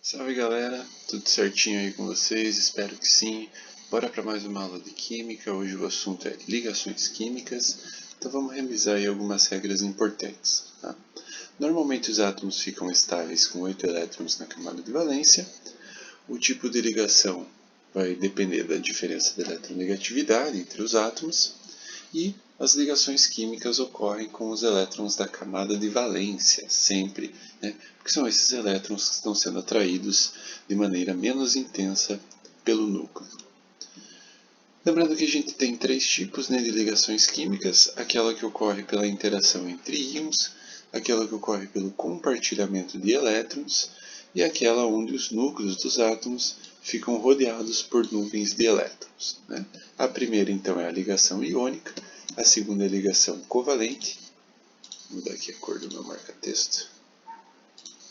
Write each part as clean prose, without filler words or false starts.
Salve galera, tudo certinho aí com vocês? Espero que sim. Bora para mais uma aula de Química. Hoje o assunto é ligações químicas. Então vamos revisar aí algumas regras importantes. Tá? Normalmente os átomos ficam estáveis com 8 elétrons na camada de valência. O tipo de ligação vai depender da diferença de eletronegatividade entre os átomos. E as ligações químicas ocorrem com os elétrons da camada de valência, sempre, né? Porque são esses elétrons que estão sendo atraídos de maneira menos intensa pelo núcleo. Lembrando que a gente tem três tipos, né, de ligações químicas: aquela que ocorre pela interação entre íons, aquela que ocorre pelo compartilhamento de elétrons e aquela onde os núcleos dos átomos ficam rodeados por nuvens de elétrons, né? A primeira, então, é a ligação iônica, a segunda é a ligação covalente, vou mudar aqui a cor do meu marca-texto,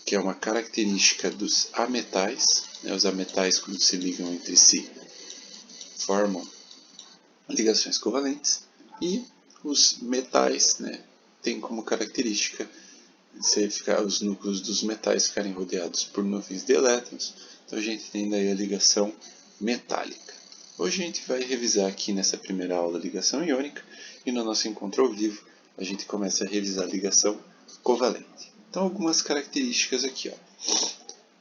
que é uma característica dos ametais, né? Os ametais, quando se ligam entre si, formam ligações covalentes, e os metais, né, têm como característica os núcleos dos metais ficarem rodeados por nuvens de elétrons. Então a gente tem daí a ligação metálica. Hoje a gente vai revisar aqui nessa primeira aula a ligação iônica, e no nosso encontro ao vivo a gente começa a revisar a ligação covalente. Então algumas características aqui, ó.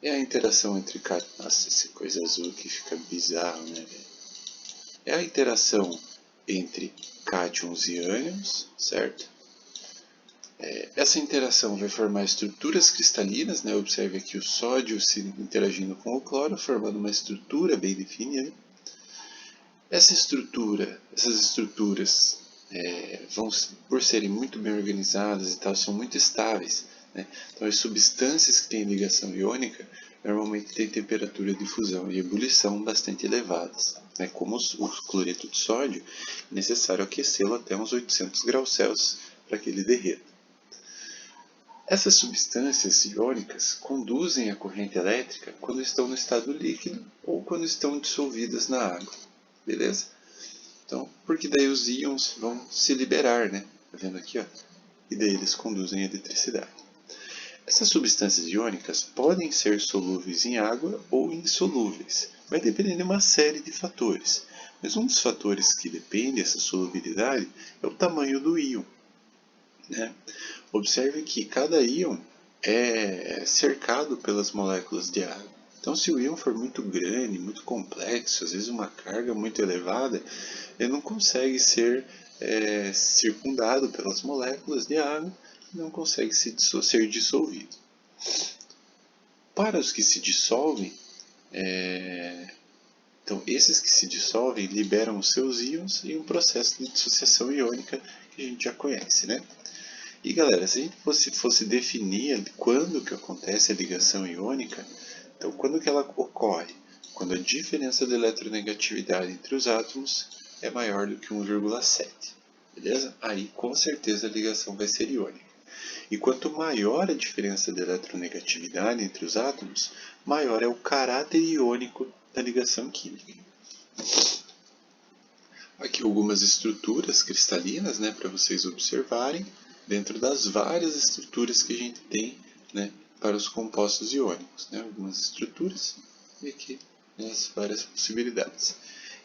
É a interação entre Nossa, essa coisa azul aqui fica bizarro, né, velho? É a interação entre cátions e ânions, certo? Essa interação vai formar estruturas cristalinas, né? Observe aqui o sódio se interagindo com o cloro, formando uma estrutura bem definida. Essas estruturas vão, por serem muito bem organizadas e tal, são muito estáveis, né? Então as substâncias que têm ligação iônica normalmente têm temperatura de fusão e ebulição bastante elevadas, né? Como o cloreto de sódio, é necessário aquecê-lo até uns 800 graus Celsius para que ele derreta. Essas substâncias iônicas conduzem a corrente elétrica quando estão no estado líquido ou quando estão dissolvidas na água, beleza? Então, porque daí os íons vão se liberar, né? Tá vendo aqui, ó? E daí eles conduzem a eletricidade. Essas substâncias iônicas podem ser solúveis em água ou insolúveis. Vai depender de uma série de fatores. Mas um dos fatores que depende dessa solubilidade é o tamanho do íon, né? Observe que cada íon é cercado pelas moléculas de água. Então, se o íon for muito grande, muito complexo, às vezes uma carga muito elevada, ele não consegue ser circundado pelas moléculas de água e não consegue ser dissolvido. Para os que se dissolvem, então esses que se dissolvem liberam os seus íons em um processo de dissociação iônica que a gente já conhece, né? E galera, se a gente fosse definir quando que acontece a ligação iônica, então quando que ela ocorre? Quando a diferença de eletronegatividade entre os átomos é maior do que 1,7, beleza? Aí com certeza a ligação vai ser iônica. E quanto maior a diferença de eletronegatividade entre os átomos, maior é o caráter iônico da ligação química. Aqui algumas estruturas cristalinas, né, para vocês observarem, dentro das várias estruturas que a gente tem, né, para os compostos iônicos, né, algumas estruturas e aqui as várias possibilidades.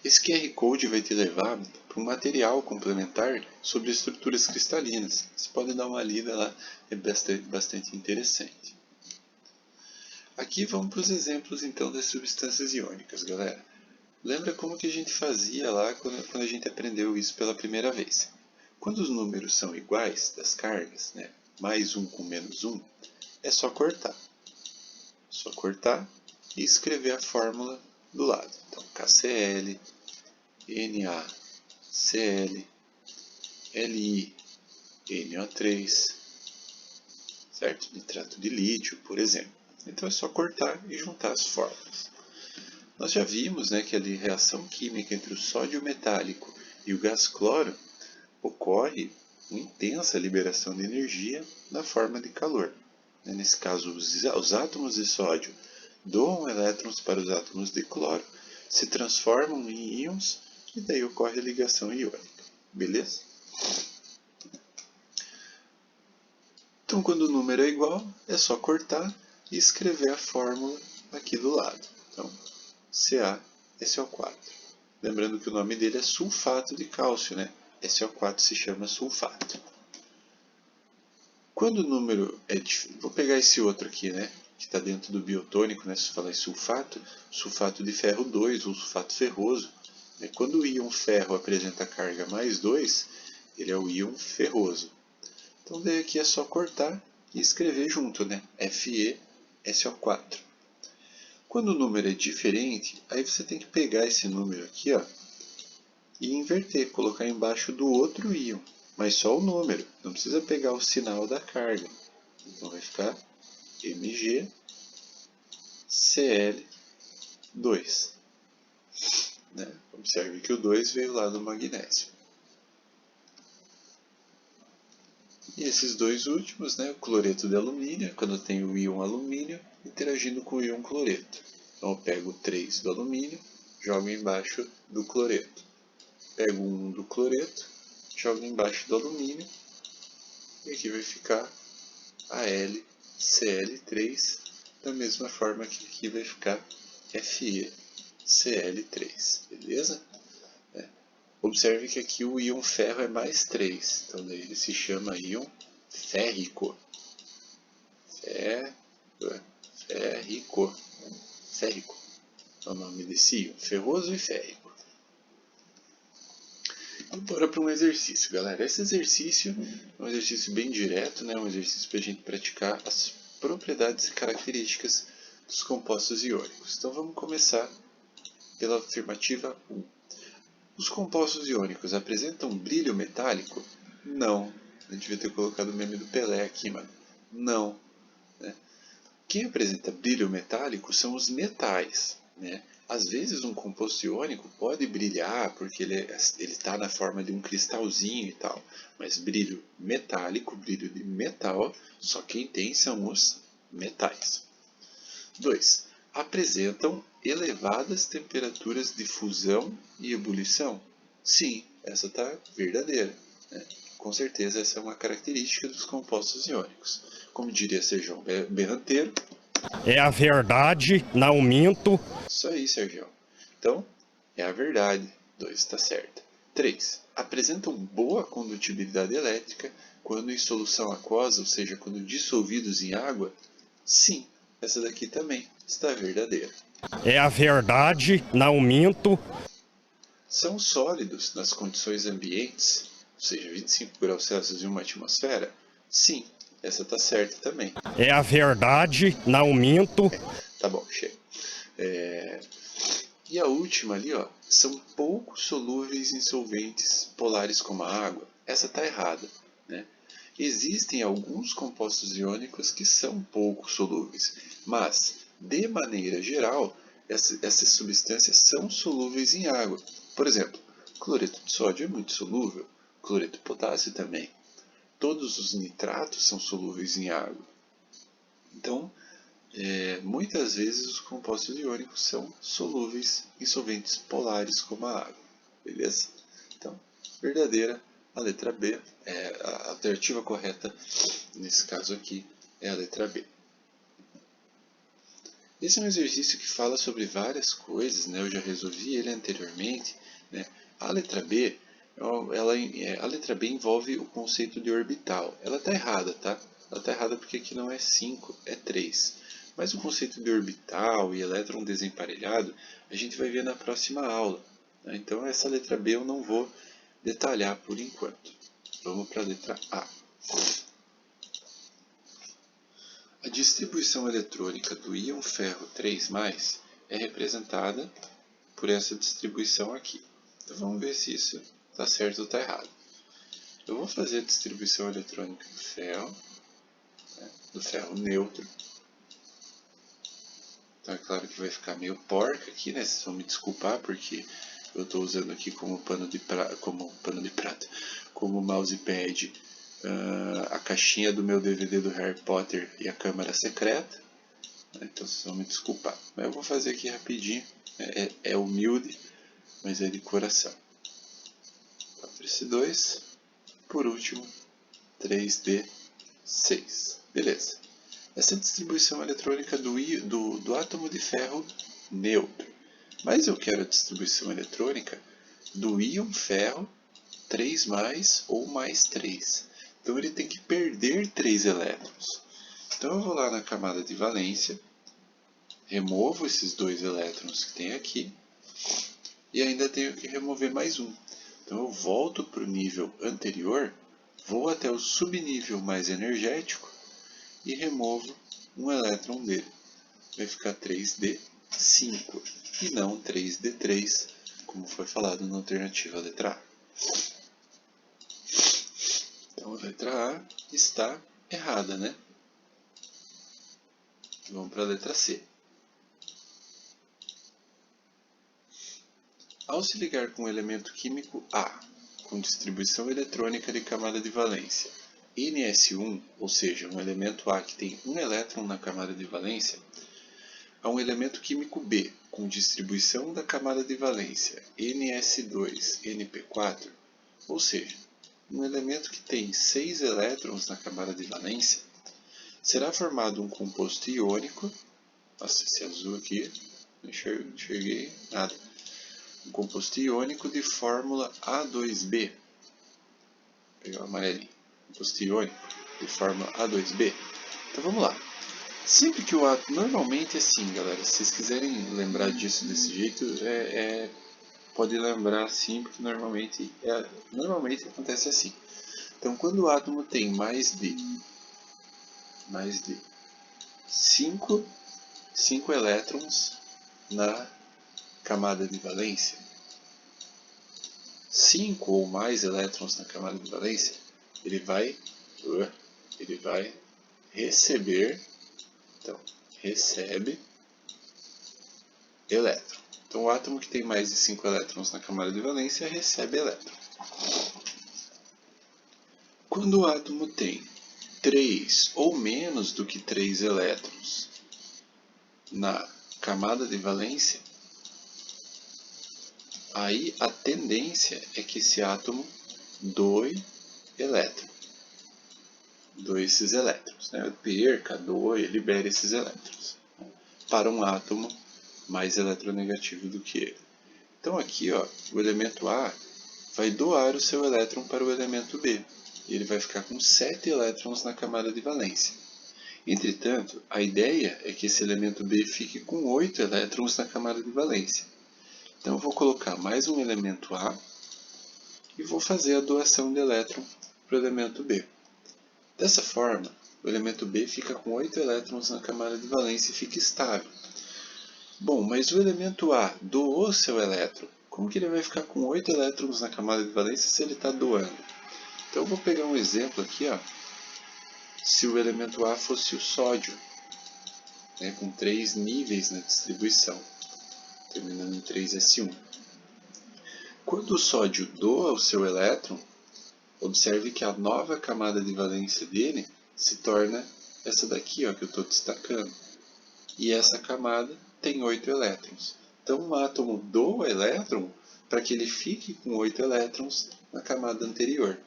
Esse QR Code vai te levar para um material complementar sobre estruturas cristalinas. Você pode dar uma lida lá, é bastante interessante. Aqui vamos para os exemplos então das substâncias iônicas, galera. Lembra como que a gente fazia lá quando a gente aprendeu isso pela primeira vez? Quando os números são iguais das cargas, né, mais 1 com menos 1, é só cortar. Só cortar e escrever a fórmula do lado. Então, KCl, NaCl, Li, NO3, certo? Nitrato de lítio, por exemplo. Então é só cortar e juntar as fórmulas. Nós já vimos, né, que a reação química entre o sódio metálico e o gás cloro ocorre uma intensa liberação de energia na forma de calor. Nesse caso, os átomos de sódio doam elétrons para os átomos de cloro, se transformam em íons e daí ocorre a ligação iônica. Beleza? Então, quando o número é igual, é só cortar e escrever a fórmula aqui do lado. Então, CaSO4. Lembrando que o nome dele é sulfato de cálcio, né? SO4 se chama sulfato. Quando o número é diferente, vou pegar esse outro aqui, né? Que está dentro do biotônico, né? Se falar em sulfato, sulfato de ferro 2 ou sulfato ferroso. Né? Quando o íon ferro apresenta carga mais 2, ele é o íon ferroso. Então daí aqui é só cortar e escrever junto, né? FeSO4. Quando o número é diferente, aí você tem que pegar esse número aqui, ó, e inverter, colocar embaixo do outro íon, mas só o número, não precisa pegar o sinal da carga. Então vai ficar MgCl2. Né? Observe que o 2 veio lá do magnésio. E esses dois últimos, né, o cloreto de alumínio, quando eu tenho o íon alumínio interagindo com o íon cloreto. Então eu pego o 3 do alumínio, jogo embaixo do cloreto. Pego o 1 do cloreto, jogo embaixo do alumínio, e aqui vai ficar AlCl3, da mesma forma que aqui vai ficar FeCl3, beleza? Observe que aqui o íon ferro é mais 3, então daí ele se chama íon férrico. Férrico. Férrico é o nome desse íon, ferroso e férrico. E bora para um exercício, galera. Esse exercício é um exercício bem direto, né? Um exercício para a gente praticar as propriedades e características dos compostos iônicos. Então vamos começar pela afirmativa 1. Os compostos iônicos apresentam brilho metálico? Não. Eu devia ter colocado o meme do Pelé aqui, mano. Não. Né? Quem apresenta brilho metálico são os metais. Né? Às vezes um composto iônico pode brilhar porque ele está na forma de um cristalzinho e tal. Mas brilho metálico, brilho de metal, só quem tem são os metais. 2. Apresentam elevadas temperaturas de fusão e ebulição? Sim, essa está verdadeira. Né? Com certeza essa é uma característica dos compostos iônicos. Como diria Sérgio Berranteiro, é a verdade, não minto. Isso aí, Sérgio. Então, é a verdade. 2 está certa. 3. Apresentam boa condutibilidade elétrica quando em solução aquosa, ou seja, quando dissolvidos em água? Sim, essa daqui também está verdadeira. É a verdade, não minto. São sólidos nas condições ambientes, ou seja, 25 graus Celsius e uma atmosfera? Sim, essa está certa também. É a verdade, não minto. Tá bom, chega. E a última ali, ó, são pouco solúveis em solventes polares como a água. Essa está errada. Né? Existem alguns compostos iônicos que são pouco solúveis, mas, de maneira geral, essas substâncias são solúveis em água. Por exemplo, cloreto de sódio é muito solúvel, cloreto de potássio também. Todos os nitratos são solúveis em água. Então, muitas vezes os compostos iônicos são solúveis em solventes polares como a água. Beleza? Então, verdadeira, a letra B. A alternativa correta, nesse caso aqui, é a letra B. Esse é um exercício que fala sobre várias coisas, né? Eu já resolvi ele anteriormente. Né? A letra B, a letra B envolve o conceito de orbital. Ela está errada, tá? Ela está errada porque aqui não é 5, é 3. Mas o conceito de orbital e elétron desemparelhado a gente vai ver na próxima aula. Né? Então essa letra B eu não vou detalhar por enquanto. Vamos para a letra A. A distribuição eletrônica do íon ferro 3+, é representada por essa distribuição aqui. Então vamos ver se isso está certo ou está errado. Eu vou fazer a distribuição eletrônica do ferro, né, do ferro neutro. Então é claro que vai ficar meio porca aqui, né? Vocês vão me desculpar porque eu estou usando aqui como pano de prata, como mousepad, a caixinha do meu DVD do Harry Potter e a Câmara Secreta. Então vocês vão me desculpar. Mas eu vou fazer aqui rapidinho. É humilde, mas é de coração. 4S2. Por último, 3D6. Beleza. essa distribuição eletrônica do átomo de ferro neutro. Mas eu quero a distribuição eletrônica do íon ferro 3+, ou mais 3. Então ele tem que perder 3 elétrons. Então eu vou lá na camada de valência, removo esses 2 elétrons que tem aqui, e ainda tenho que remover mais um. Então eu volto para o nível anterior, vou até o subnível mais energético e removo um elétron dele. Vai ficar 3d5 e não 3d3, como foi falado na alternativa letra A. Então a letra A está errada, né? Vamos para a letra C. Ao se ligar com o elemento químico A, com distribuição eletrônica de camada de valência Ns1, ou seja, um elemento A que tem um elétron na camada de valência, a um elemento químico B, com distribuição da camada de valência Ns2, Np4, ou seja, um elemento que tem 6 elétrons na camada de valência, será formado um composto iônico. Nossa, esse azul aqui, não enxerguei nada. Um composto iônico de fórmula A2B. Vou pegar o amarelinho. Composto iônico de fórmula A2B. Então vamos lá. Sempre que o átomo, normalmente é assim, galera, se vocês quiserem lembrar disso desse jeito, pode lembrar assim, porque normalmente acontece assim. Então quando o átomo tem mais de 5 elétrons na camada de valência, 5 ou mais elétrons na camada de valência, ele vai receber, então, recebe elétron. Então, o átomo que tem mais de 5 elétrons na camada de valência recebe elétron. Quando o átomo tem 3 ou menos do que 3 elétrons na camada de valência, aí a tendência é que esse átomo doe elétron. Doe esses elétrons, né? Perca, doe, libere esses elétrons para um átomo mais eletronegativo do que ele. Então aqui, ó, o elemento A vai doar o seu elétron para o elemento B. E ele vai ficar com 7 elétrons na camada de valência. Entretanto, a ideia é que esse elemento B fique com 8 elétrons na camada de valência. Então eu vou colocar mais um elemento A e vou fazer a doação de elétron para o elemento B. Dessa forma, o elemento B fica com 8 elétrons na camada de valência e fica estável. Bom, mas o elemento A doou seu elétron. Como que ele vai ficar com 8 elétrons na camada de valência se ele está doando? Então eu vou pegar um exemplo aqui, ó. Se o elemento A fosse o sódio, né, com 3 níveis na distribuição, terminando em 3s1. Quando o sódio doa o seu elétron, observe que a nova camada de valência dele se torna essa daqui, ó, que eu estou destacando. E essa camada tem 8 elétrons. Então o átomo doa elétron para que ele fique com 8 elétrons na camada anterior.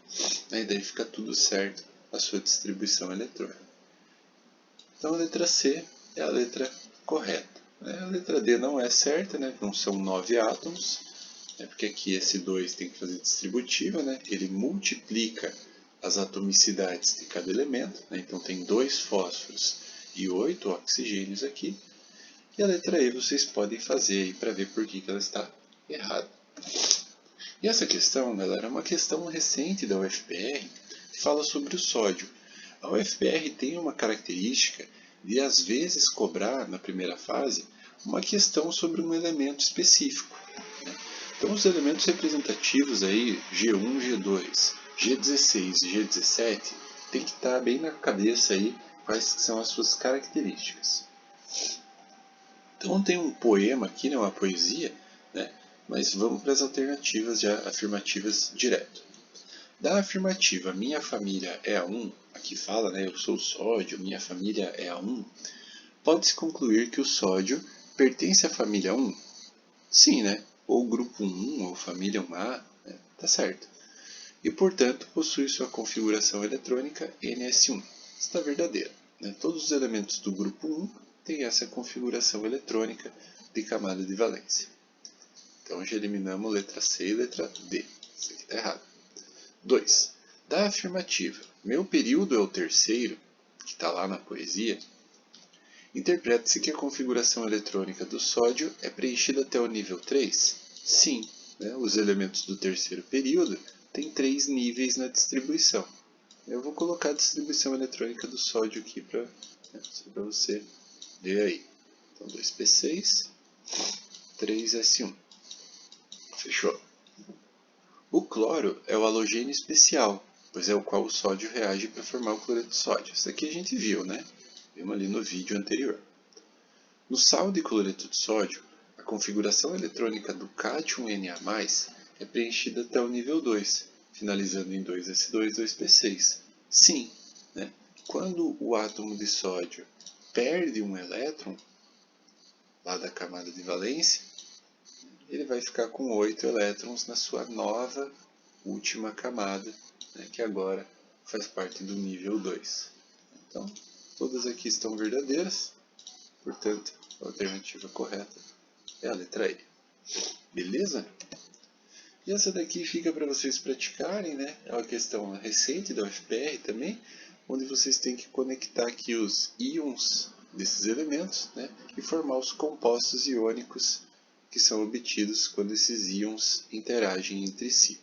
E daí fica tudo certo a sua distribuição eletrônica. Então a letra C é a letra correta. A letra D não é certa, né? Não são 9 átomos, porque aqui esse 2 tem que fazer distributiva, né? Ele multiplica as atomicidades de cada elemento, né? Então tem 2 fósforos e 8 oxigênios aqui. E a letra E vocês podem fazer aí para ver por que ela está errada. E essa questão, galera, é uma questão recente da UFPR que fala sobre o sódio. A UFPR tem uma característica de às vezes cobrar na primeira fase uma questão sobre um elemento específico. Então os elementos representativos aí, G1, G2, G16 e G17, tem que estar bem na cabeça aí quais são as suas características. Então tem um poema aqui, né, uma poesia, né, mas vamos para as alternativas já afirmativas direto. Da afirmativa, minha família é a 1, aqui fala, né, eu sou o sódio, minha família é a 1, pode-se concluir que o sódio pertence à família 1? Sim, né? Ou grupo 1, ou família 1A, né? Tá certo. E, portanto, possui sua configuração eletrônica NS1. Está verdadeiro. né? Todos os elementos do grupo 1 têm essa configuração eletrônica de camada de valência. Então já eliminamos letra C e letra D. Isso aqui está errado. 2. Da afirmativa, meu período é o terceiro, que está lá na poesia, interprete-se que a configuração eletrônica do sódio é preenchida até o nível 3? Sim, né? Os elementos do terceiro período têm 3 níveis na distribuição. Eu vou colocar a distribuição eletrônica do sódio aqui para você ver aí. Então 2P6, 3S1. Fechou? O cloro é o halogênio especial, pois é o qual o sódio reage para formar o cloreto de sódio. Isso aqui a gente viu, né? Vimos ali no vídeo anterior. No sal de cloreto de sódio, a configuração eletrônica do cátion Na+, é preenchida até o nível 2, finalizando em 2S2, 2P6. Sim, né? Quando o átomo de sódio perde um elétron, lá da camada de valência, ele vai ficar com 8 elétrons na sua nova última camada, né, que agora faz parte do nível 2. Então, todas aqui estão verdadeiras, portanto, a alternativa correta é a letra E. Beleza? E essa daqui fica para vocês praticarem, né? É uma questão recente da UFPR também, onde vocês têm que conectar aqui os íons desses elementos, né, e formar os compostos iônicos que são obtidos quando esses íons interagem entre si.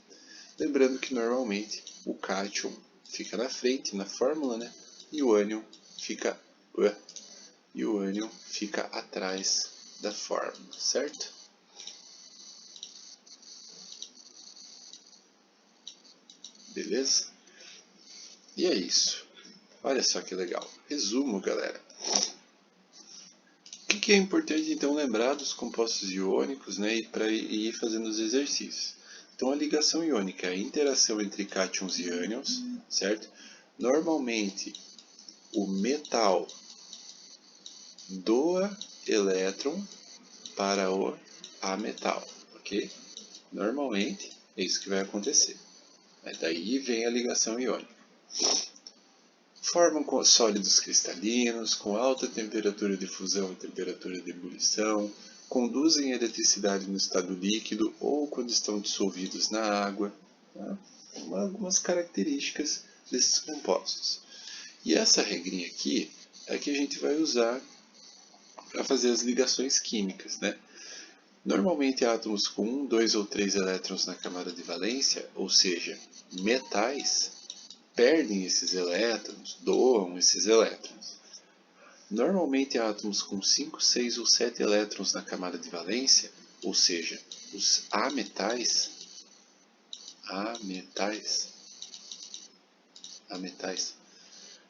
Lembrando que normalmente o cátion fica na frente na fórmula, né, e o ânion fica atrás da fórmula, certo? Beleza? E é isso. Olha só que legal. Resumo, galera. O que é importante então lembrar dos compostos iônicos, né, e para ir fazendo os exercícios? Então a ligação iônica é a interação entre cátions e ânions, certo? Normalmente o metal doa elétron para o ametal, ok? Normalmente é isso que vai acontecer. Daí vem a ligação iônica. Formam sólidos cristalinos, com alta temperatura de fusão e temperatura de ebulição, conduzem eletricidade no estado líquido ou quando estão dissolvidos na água. Tá? Algumas características desses compostos. E essa regrinha aqui é que a gente vai usar para fazer as ligações químicas, né? Normalmente átomos com 1, 2 ou 3 elétrons na camada de valência, ou seja, metais, perdem esses elétrons, doam esses elétrons. Normalmente átomos com 5, 6 ou 7 elétrons na camada de valência, ou seja, os ametais,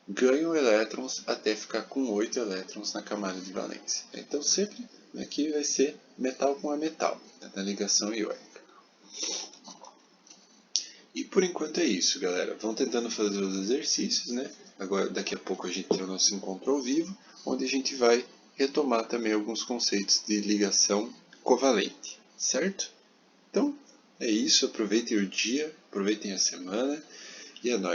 ganham elétrons até ficar com 8 elétrons na camada de valência. Então sempre aqui vai ser metal com ametal, né, na ligação iônica. E por enquanto é isso, galera. Vão tentando fazer os exercícios, né? Agora, daqui a pouco a gente tem o nosso encontro ao vivo, onde a gente vai retomar também alguns conceitos de ligação covalente, certo? Então, é isso. Aproveitem o dia, aproveitem a semana e é nóis.